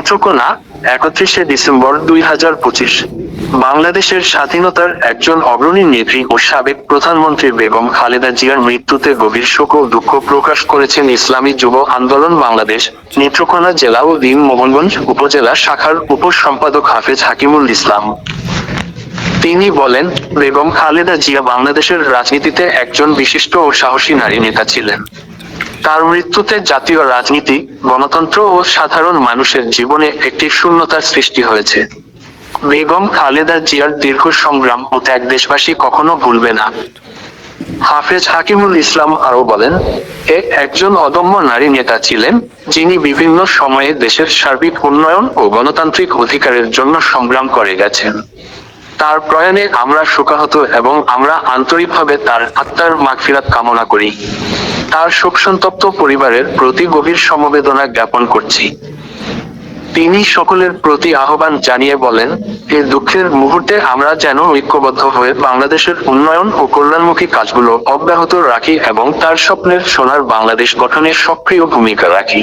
Netrokona, 31শে December 2025। বাংলাদেশের স্বাধীনতার একজন অগ্রণী নেত্রী ও সাবেক প্রধানমন্ত্রী বেগম খালেদা জিয়ার মৃত্যুতে গভীর শোক ও দুঃখ প্রকাশ করেছেন ইসলামী যুব আন্দোলন বাংলাদেশ, নেত্রকোনা জেলা ও মোহনগঞ্জ উপজেলা শাখার উপসম্পাদক হাফেজ হাকিমুল ইসলাম। তিনি বলেন, বেগম খালেদা জিয়া বাংলাদেশের রাজনীতিতে একজন বিশিষ্ট ও সাহসী নারী নেতা ছিলেন। তার মৃত্যুতে জাতীয় রাজনীতি, গণতন্ত্র ও সাধারণ মানুষের জীবনে একটি শূন্যতার সৃষ্টি হয়েছে। বেগম খালেদা জিয়ার দীর্ঘ সংগ্রাম ও ত্যাগ দেশবাসী কখনো ভুলবে না। হাফেজ হাকিমুল ইসলাম আরও বলেন, একজন অদম্য নারী নেতা ছিলেন, যিনি বিভিন্ন সময়ে দেশের সার্বিক উন্নয়ন ও গণতান্ত্রিক অধিকারের জন্য সংগ্রাম করে গেছেন। তার প্রয়াণে আমরা শোকাহত এবং আমরা আন্তরিকভাবে তার আত্মার মাগফিরাত কামনা করি। তার শোকসন্তপ্ত পরিবারের প্রতি গভীর সমবেদনা জ্ঞাপন করছি। তিনি সকলের প্রতি আহ্বান জানিয়ে বলেন, এই দুঃখের মুহূর্তে আমরা যেন ঐক্যবদ্ধ হয়ে বাংলাদেশের উন্নয়ন ও কল্যাণমুখী কাজগুলো অব্যাহত রাখি এবং তার স্বপ্নের সোনার বাংলাদেশ গঠনে সক্রিয় ভূমিকা রাখি।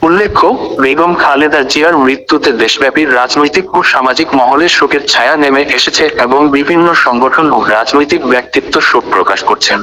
উল্লেখ্য, বেগম খালেদা জিয়ার মৃত্যুতে দেশব্যাপী রাজনৈতিক ও সামাজিক মহলে শোকের ছায়া নেমে এসেছে এবং বিভিন্ন সংগঠন ও রাজনৈতিক ব্যক্তিত্ব শোক প্রকাশ করছেন।